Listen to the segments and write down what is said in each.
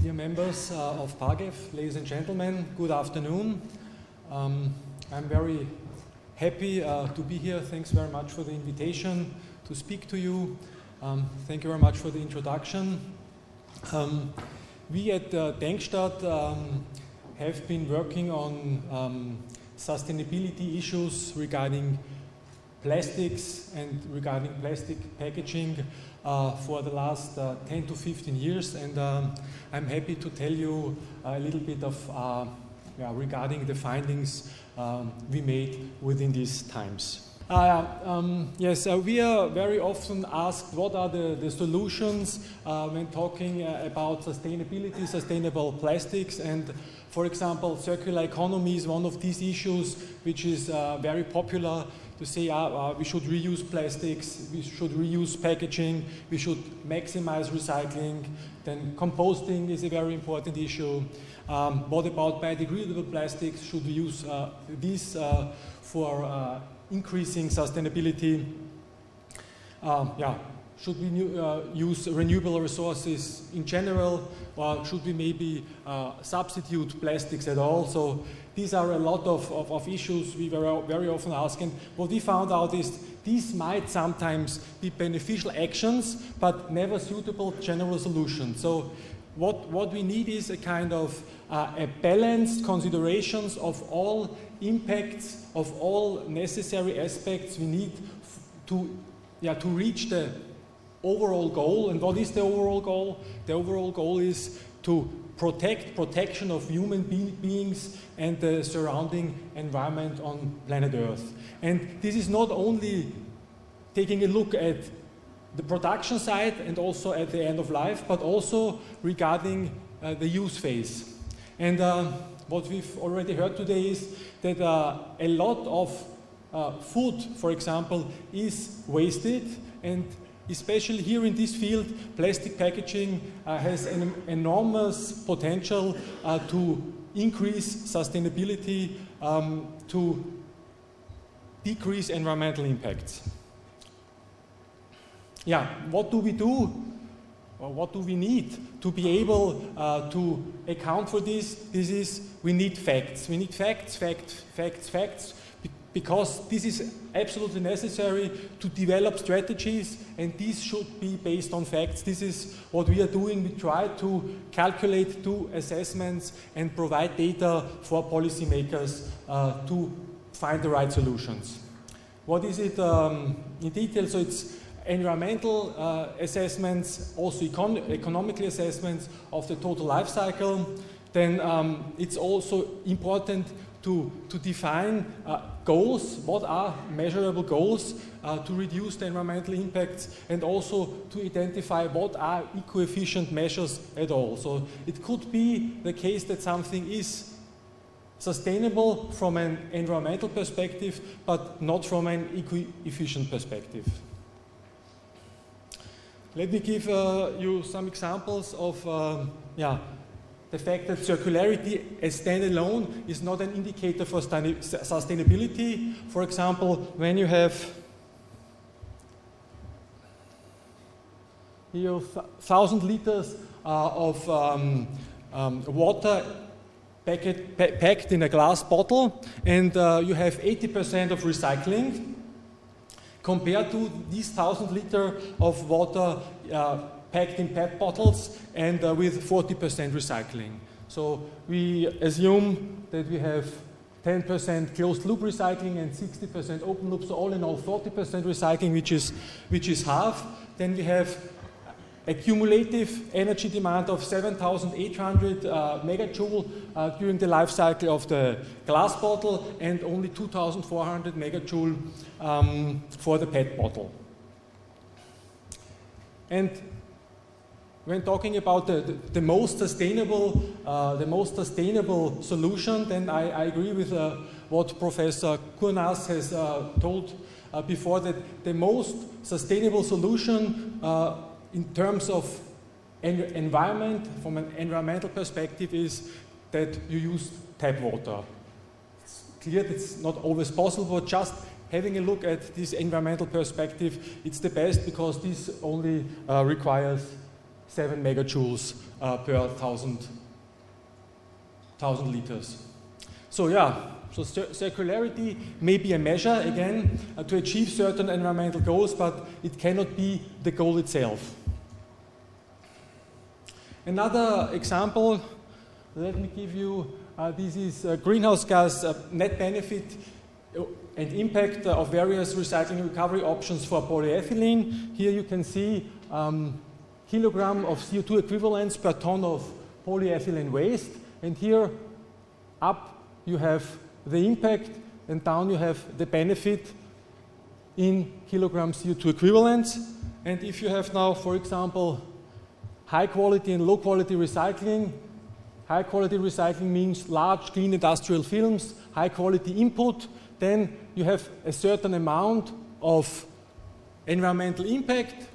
Dear members of PAGEV, ladies and gentlemen, good afternoon. I'm very happy to be here. Thanks very much for the invitation to speak to you. Thank you very much for the introduction. We at Denkstatt have been working on sustainability issues regarding plastics and regarding plastic packaging for the last 10 to 15 years, and I'm happy to tell you a little bit of regarding the findings we made within these times. Yes, we are very often asked what are the solutions when talking about sustainability, sustainable plastics, and for example, circular economy is one of these issues which is very popular to say we should reuse plastics, we should reuse packaging, we should maximize recycling, then composting is a very important issue. What about biodegradable plastics? Should we use these for increasing sustainability? Should we use renewable resources in general, or should we maybe substitute plastics at all? So these are a lot of issues we were very often asking. What we found out is these might sometimes be beneficial actions, but never suitable general solutions. So what we need is a kind of a balanced considerations of all impacts, of all necessary aspects we need to reach the overall goal. And what is the overall goal? The overall goal is to protection of human beings and the surrounding environment on planet Earth. And this is not only taking a look at the production side and also at the end of life, but also regarding the use phase. And what we've already heard today is that a lot of food, for example, is wasted, and especially here in this field, plastic packaging has an enormous potential to increase sustainability, to decrease environmental impacts. Yeah, what do we do? Or what do we need to be able to account for this? This is, we need facts. We need facts, because this is absolutely necessary to develop strategies, and these should be based on facts. This is what we are doing. We try to calculate, do assessments, and provide data for policymakers to find the right solutions. What is it in detail? So it's environmental assessments, also economical assessments of the total life cycle. Then it's also important to define goals, what are measurable goals to reduce the environmental impacts, and also to identify what are eco-efficient measures at all. So it could be the case that something is sustainable from an environmental perspective, but not from an eco-efficient perspective. Let me give you some examples of the fact that circularity as standalone is not an indicator for sustainability. For example, when you have here 1,000 liters of water packed in a glass bottle, and you have 80% of recycling, compared to these 1,000 liters of water packed in PET bottles and with 40% recycling. So we assume that we have 10% closed loop recycling and 60% open loop, so all in all 40% recycling, which is half. Then we have a cumulative energy demand of 7,800 megajoule during the life cycle of the glass bottle, and only 2,400 megajoule for the PET bottle. And when talking about the most sustainable solution, then I agree with what Professor Kurnas has told before, that the most sustainable solution in terms of environment, from an environmental perspective, is that you use tap water. It's clear that it's not always possible, but just having a look at this environmental perspective, it's the best, because this only requires 7 megajoules per 1,000 liters. So yeah, so circularity may be a measure, again, to achieve certain environmental goals, but it cannot be the goal itself. Another example, let me give you, this is greenhouse gas net benefit and impact of various recycling recovery options for polyethylene. Here you can see kilogram of CO2 equivalents per ton of polyethylene waste, and here up you have the impact, and down you have the benefit in kilogram CO2 equivalents. And if you have now, for example, high quality and low quality recycling, high quality recycling means large clean industrial films, high quality input, then you have a certain amount of environmental impact,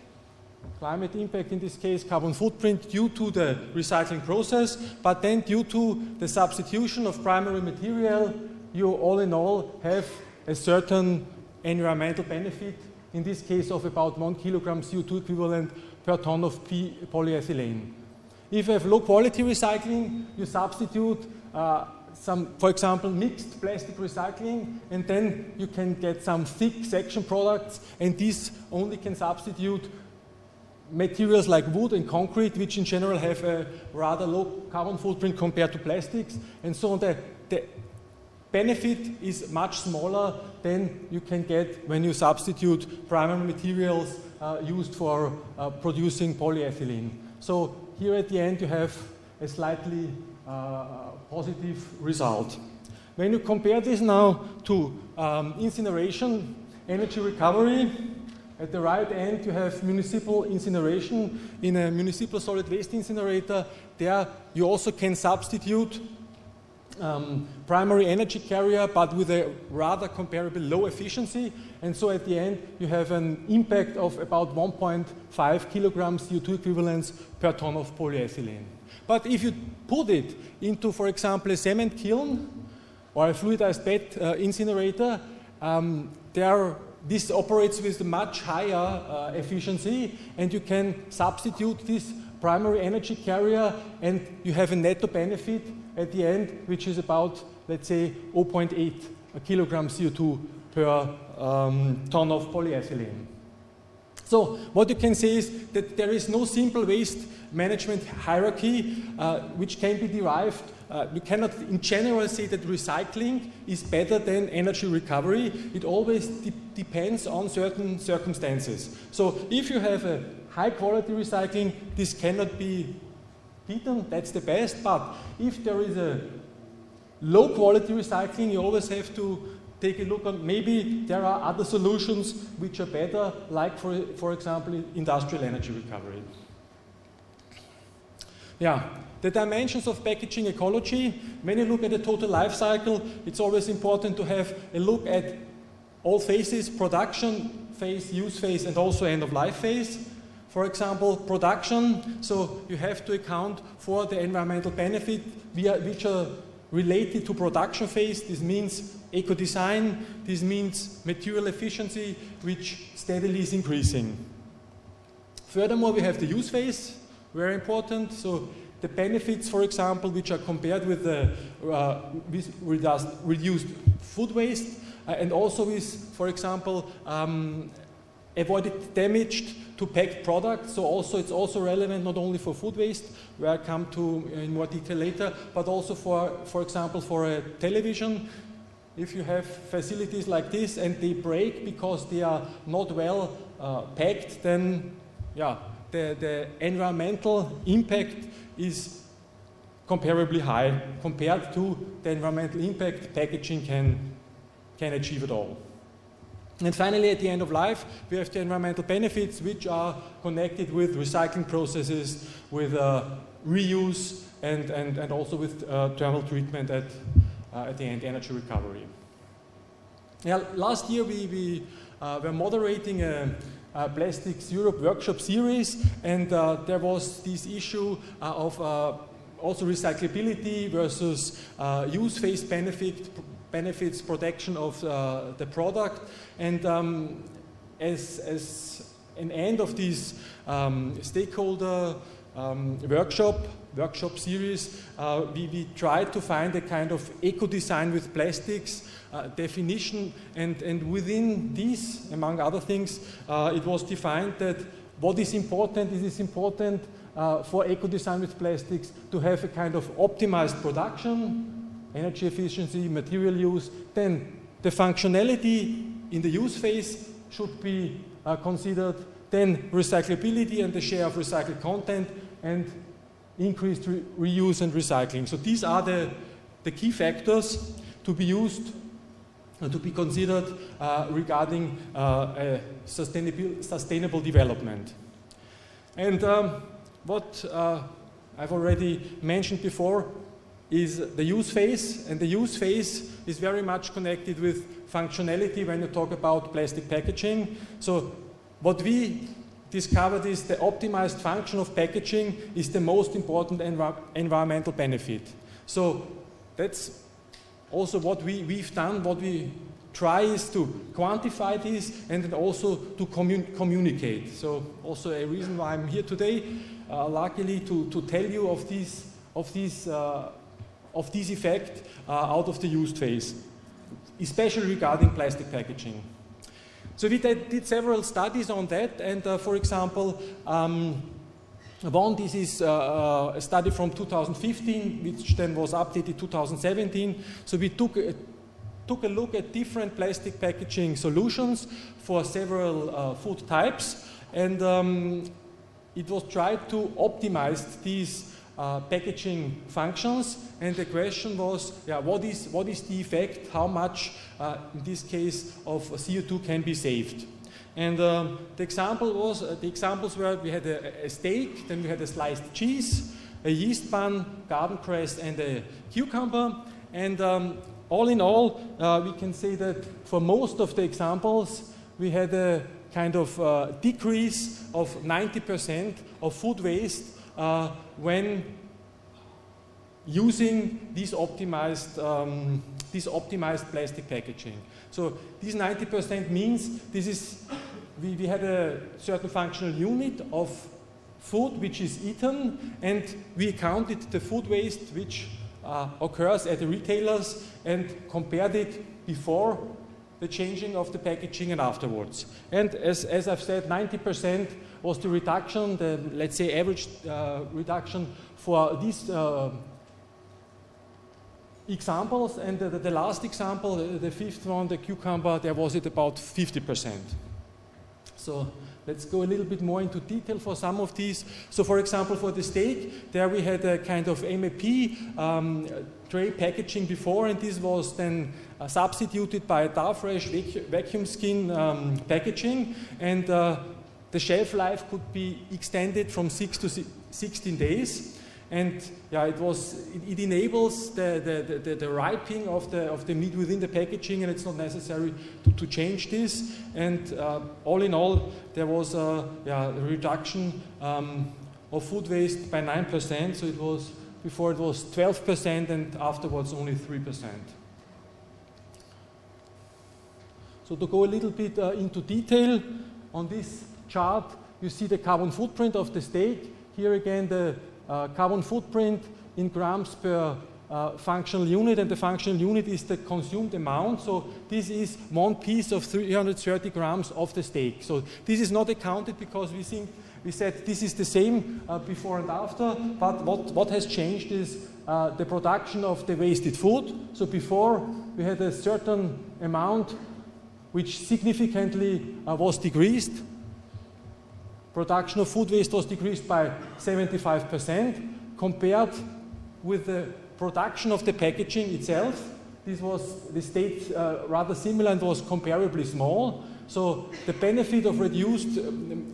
climate impact in this case, carbon footprint due to the recycling process, but then due to the substitution of primary material, you all in all have a certain environmental benefit, in this case of about 1 kilogram CO2 equivalent per ton of polyethylene. If you have low quality recycling, you substitute some, for example, mixed plastic recycling, and then you can get some thick section products, and these only can substitute materials like wood and concrete, which in general have a rather low carbon footprint compared to plastics, and so the benefit is much smaller than you can get when you substitute primary materials used for producing polyethylene. So here at the end you have a slightly positive result. When you compare this now to incineration, energy recovery, at the right end you have municipal incineration. In a municipal solid waste incinerator, there you also can substitute primary energy carrier, but with a rather comparable low efficiency, and so at the end you have an impact of about 1.5 kilograms CO2 equivalents per ton of polyethylene. But if you put it into, for example, a cement kiln or a fluidized bed incinerator, this operates with a much higher efficiency, and you can substitute this primary energy carrier, and you have a netto benefit at the end, which is about, let's say, 0.8 kilogram CO2 per ton of polyethylene. So what you can say is that there is no simple waste management hierarchy which can be derived. You cannot in general say that recycling is better than energy recovery. It always depends on certain circumstances. So if you have a high quality recycling, this cannot be beaten, that's the best, but if there is a low quality recycling, you always have to take a look on maybe there are other solutions which are better, like for example industrial energy recovery. Yeah, the dimensions of packaging ecology. When you look at the total life cycle, it's always important to have a look at all phases: production phase, use phase, and also end of life phase. For example, production, so you have to account for the environmental benefit which are related to production phase. This means eco-design, this means material efficiency, which steadily is increasing. Furthermore, we have the use phase, very important. So the benefits, for example, which are compared with the reduced food waste, and also with, for example, avoided damage to packed products. So also it's also relevant not only for food waste, where I come to in more detail later, but also for example, for a television. If you have facilities like this and they break because they are not well packed, then yeah, the environmental impact is comparably high compared to the environmental impact packaging can achieve at all. And finally, at the end of life, we have the environmental benefits which are connected with recycling processes, with reuse, and also with thermal treatment at the end, energy recovery. Yeah, last year we were moderating a Plastics Europe workshop series, and there was this issue of also recyclability versus use phase benefits protection of the product, and as an end of this stakeholder workshop series, we tried to find a kind of eco-design with plastics definition, and within this, among other things, it was defined that what is important, it is important for eco-design with plastics to have a kind of optimized production, energy efficiency, material use. Then the functionality in the use phase should be considered, then recyclability and the share of recycled content, and increased reuse and recycling. So these are the key factors to be used, to be considered regarding sustainable development. And what I've already mentioned before is the use phase, and the use phase is very much connected with functionality when you talk about plastic packaging. So what we discovered is the optimized function of packaging is the most important environmental benefit. So that's also what we've done. What we try is to quantify this and then also to communicate. So also a reason why I'm here today, luckily to tell you of this effect out of the used phase, especially regarding plastic packaging. So we did several studies on that, and for example, one, this is a study from 2015, which then was updated 2017. So we took a look at different plastic packaging solutions for several food types, and it was tried to optimize these packaging functions, and the question was, what is the effect, how much in this case of CO2 can be saved. And the examples were, we had a steak, then we had a sliced cheese, a yeast bun, garden cress, and a cucumber. And all in all, we can say that for most of the examples, we had a kind of decrease of 90% of food waste when using this optimized plastic packaging. So this 90% means this is, we had a certain functional unit of food which is eaten, and we counted the food waste which occurs at the retailers and compared it before the changing of the packaging and afterwards. And as I've said, 90% was the reduction, the, let's say, average reduction for these examples. And the last example, the fifth one, the cucumber, there was it about 50%. So let's go a little bit more into detail for some of these. So for example, for the steak, there we had a kind of MAP tray packaging before, and this was then substituted by a Darfresh vacuum skin packaging, and the shelf life could be extended from 6 to 16 days. And yeah, it enables the ripening of the meat within the packaging, and it's not necessary to change this. And all in all, there was a reduction of food waste by 9%. So it was, before it was 12%, and afterwards only 3%. So to go a little bit into detail, on this chart you see the carbon footprint of the steak. Here again the carbon footprint in grams per functional unit, and the functional unit is the consumed amount. So this is one piece of 330 grams of the steak. So this is not accounted because we said this is the same before and after, but what has changed is the production of the wasted food. So before we had a certain amount which significantly was decreased. Production of food waste was decreased by 75% compared with the production of the packaging itself. This stayed rather similar and was comparably small. So the benefit of reduced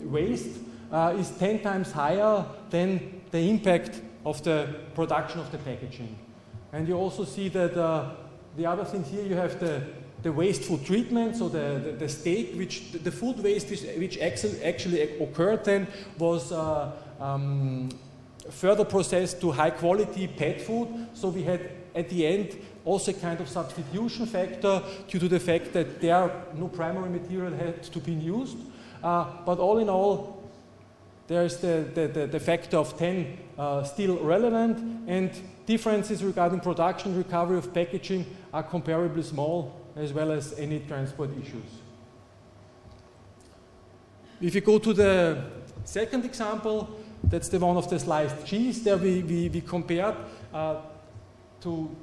waste is 10 times higher than the impact of the production of the packaging. And you also see that the other things here, you have the wasteful treatment, so the steak, the food waste which actually occurred then was further processed to high quality pet food. So we had at the end also a kind of substitution factor due to the fact that there no primary material had to be used. But all in all, there's the factor of 10 still relevant, and differences regarding production recovery of packaging are comparably small, as well as any transport issues. If you go to the second example, that's the one of the sliced cheese. There we compared to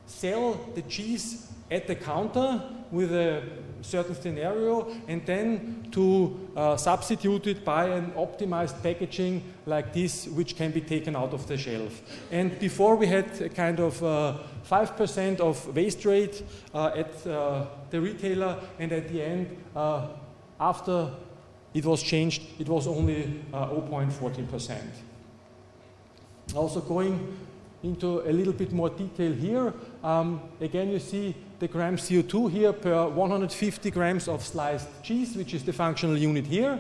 sell the cheese at the counter with a certain scenario, and then to substitute it by an optimized packaging like this, which can be taken out of the shelf. And before we had a kind of 5% of waste rate at the retailer, and at the end, after it was changed, it was only 0.14%. Also going into a little bit more detail here, again you see the gram CO2 here per 150 grams of sliced cheese, which is the functional unit here.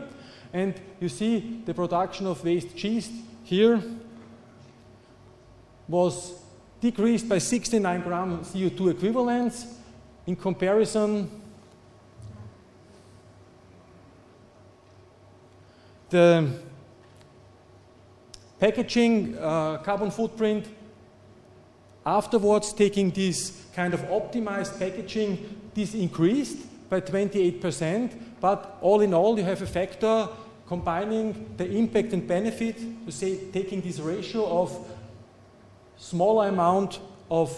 And you see the production of waste cheese here was decreased by 69 gram CO2 equivalents. In comparison, the packaging carbon footprint afterwards, taking this kind of optimized packaging, this increased by 28%, but all in all you have a factor combining the impact and benefit, to say taking this ratio of smaller amount of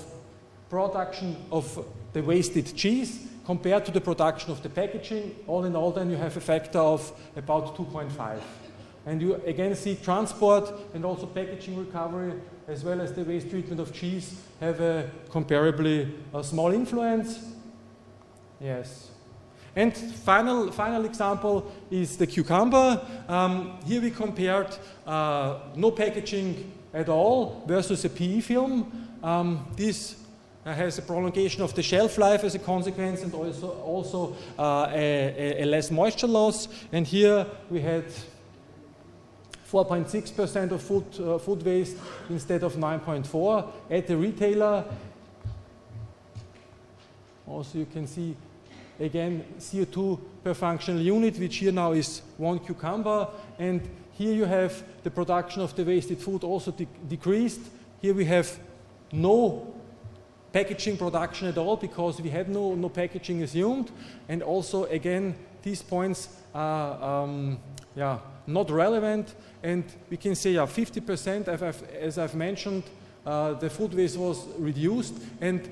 production of the wasted cheese compared to the production of the packaging. All in all then you have a factor of about 2.5. And you again see transport and also packaging recovery, as well as the waste treatment of cheese, have a comparably small influence. Yes. And final example is the cucumber. Here we compared no packaging at all versus a PE film. This has a prolongation of the shelf life as a consequence, and also a less moisture loss. And here we had 4.6% of food waste instead of 9.4% at the retailer. Also you can see again CO2 per functional unit, which here now is 1 cucumber, and here you have the production of the wasted food also decreased. Here we have no packaging production at all because we had no packaging assumed, and also again these points are not relevant, and we can say 50%, as I've mentioned, the food waste was reduced. And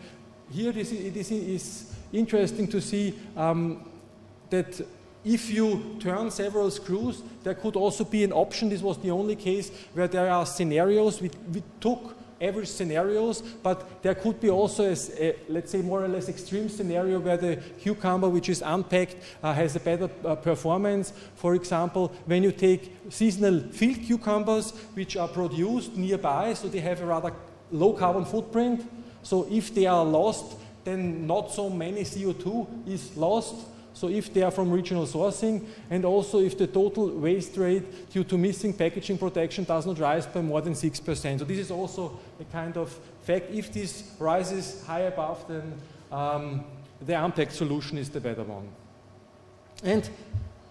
here it is interesting to see that if you turn several screws, there could also be an option. This was the only case where there are scenarios. We took average scenarios, but there could be also let's say more or less extreme scenario where the cucumber, which is unpacked, has a better performance. For example, when you take seasonal field cucumbers, which are produced nearby, so they have a rather low carbon footprint. So if they are lost, then not so many CO2 is lost. So if they are from regional sourcing, and also if the total waste rate due to missing packaging protection does not rise by more than 6%. So this is also a kind of fact. If this rises high above, then the unpacked solution is the better one. And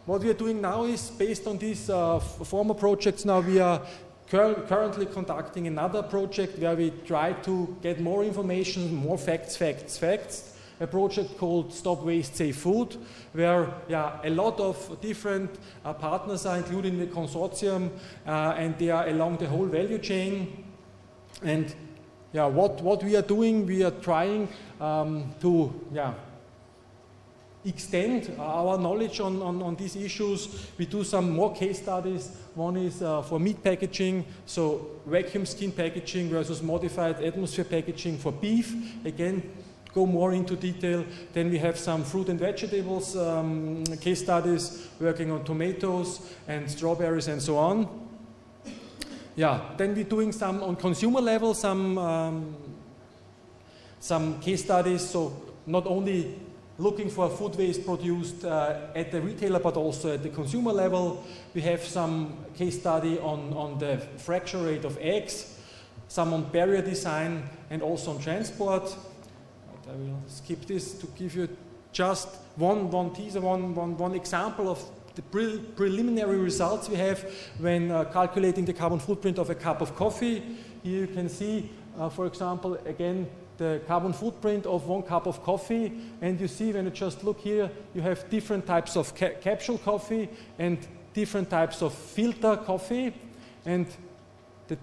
what we are doing now is, based on these former projects, now we are currently conducting another project where we try to get more information, more facts. A project called Stop Waste, Save Food, where a lot of different partners are included in the consortium, and they are along the whole value chain. And what we are doing, we are trying to extend our knowledge on these issues. We do some more case studies. One is for meat packaging, so vacuum skin packaging versus modified atmosphere packaging for beef. Again, go more into detail. Then we have some fruit and vegetables case studies working on tomatoes and strawberries and so on. Then we're doing some on consumer level, some case studies. So not only looking for food waste produced at the retailer, but also at the consumer level. We have some case study on the fracture rate of eggs, some on barrier design, and also on transport. I will skip this to give you just one teaser, one example of the preliminary results we have when calculating the carbon footprint of a cup of coffee. Here you can see, for example, again, the carbon footprint of 1 cup of coffee, and you see when you just look here, you have different types of capsule coffee and different types of filter coffee, and the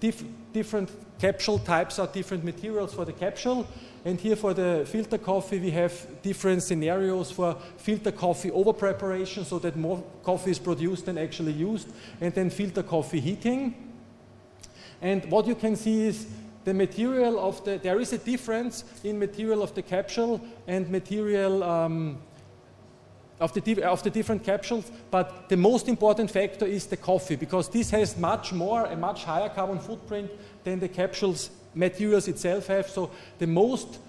different capsule types are different materials for the capsule. And here for the filter coffee, we have different scenarios for filter coffee over preparation, so that more coffee is produced than actually used, and then filter coffee heating. And what you can see is the material of there is a difference in material of the capsule and material of the different capsules, but the most important factor is the coffee, because this has a much higher carbon footprint than the capsules materials itself have. So the most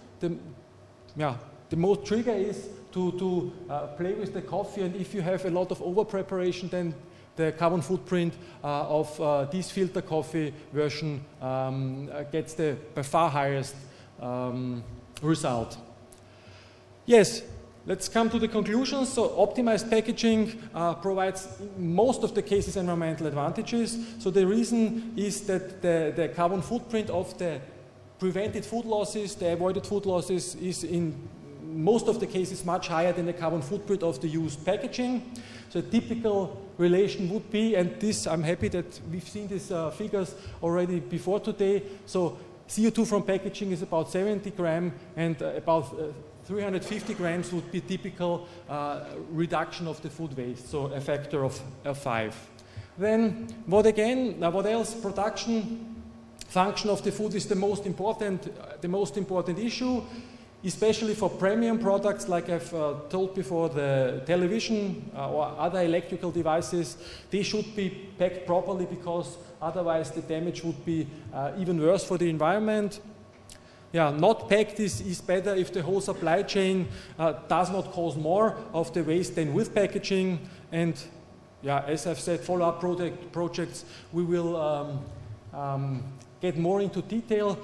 trigger is to play with the coffee, and if you have a lot of over preparation, then the carbon footprint of this filter coffee version gets the by far highest result. Yes, let's come to the conclusions. So optimized packaging provides in most of the cases environmental advantages. So the reason is that the carbon footprint of the prevented food losses, the avoided food losses, is in most of the cases much higher than the carbon footprint of the used packaging. So a typical relation would be, and this I'm happy that we've seen these figures already before today. So CO2 from packaging is about 70 grams, and about 350 grams would be typical reduction of the food waste, so a factor of 5. Then what else? Production function of the food is the most important issue, especially for premium products, like I've told before, the television or other electrical devices. They should be packed properly, because otherwise the damage would be even worse for the environment. Yeah, not packed is better if the whole supply chain does not cause more of the waste than with packaging. And yeah, as I've said, follow-up projects, we will get more into detail.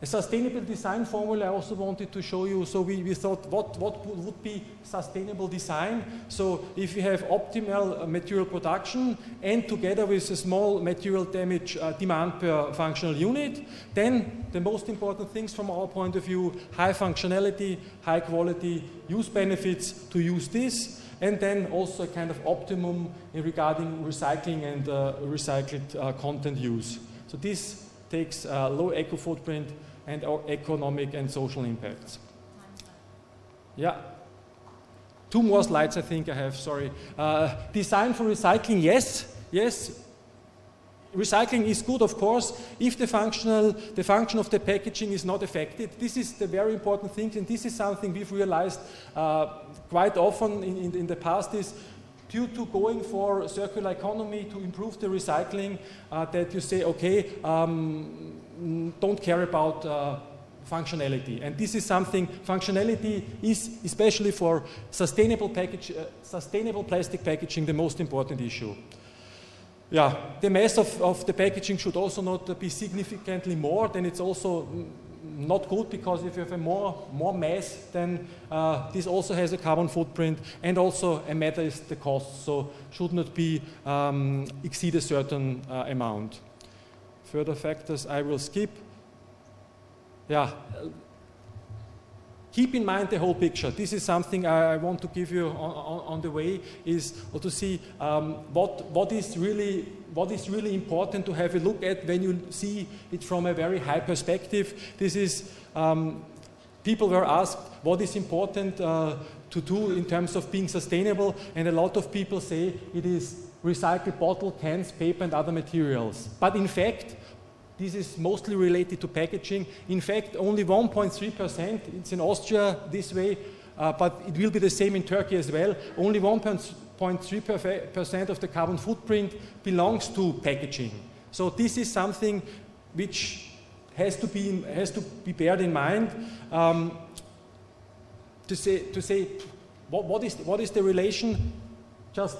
A sustainable design formula I also wanted to show you. So we thought what would be sustainable design. So if you have optimal material production and together with a small material damage demand per functional unit, then the most important things from our point of view: high functionality, high quality, use benefits to use this, and then also a kind of optimum regarding recycling and recycled content use. So this takes low eco footprint and our economic and social impacts. Yeah. 2 more slides I think I have, sorry. Design for recycling, yes. Recycling is good, of course, if the function of the packaging is not affected. This is the very important thing, and this is something we've realized quite often in the past, is due to going for circular economy to improve the recycling, that you say, okay, don't care about functionality. And this is something, functionality is, especially for sustainable plastic packaging, the most important issue. Yeah, the mass of the packaging should also not be significantly more, then it's also not good, because if you have a more mass, then this also has a carbon footprint, and also a matter is the cost, so should not be exceed a certain amount. Further factors I will skip. Yeah. Keep in mind the whole picture. This is something I want to give you on the way, is to see what is really important to have a look at when you see it from a very high perspective. This is, people were asked what is important to do in terms of being sustainable, and a lot of people say it is recycled bottle, cans, paper, and other materials. But in fact, this is mostly related to packaging. In fact, only 1.3%, it's in Austria this way, but it will be the same in Turkey as well. Only 1.3% of the carbon footprint belongs to packaging. So this is something which has to be bared in mind. To say what is the relation? Just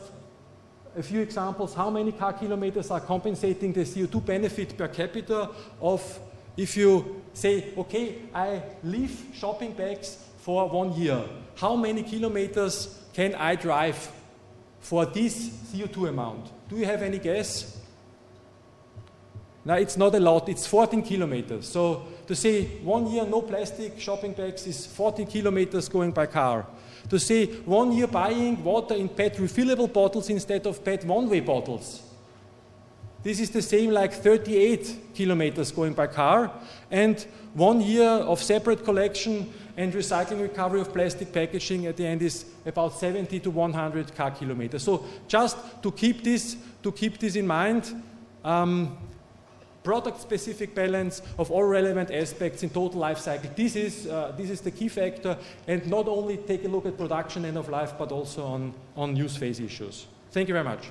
a few examples. How many car kilometers are compensating the CO2 benefit per capita of, if you say, okay, I leave shopping bags for 1 year. How many kilometers can I drive for this CO2 amount. Do you have any guess? Now, it's not a lot, it's 14 kilometers. So to say 1 year no plastic shopping bags is 14 kilometers going by car. To say 1 year buying water in PET refillable bottles instead of PET one-way bottles. This is the same like 38 kilometers going by car, and 1 year of separate collection and recycling recovery of plastic packaging at the end is about 70 to 100 car kilometers. So just to keep this in mind, product-specific balance of all relevant aspects in total life cycle. This is the key factor, and not only take a look at production end of life, but also on use phase issues. Thank you very much.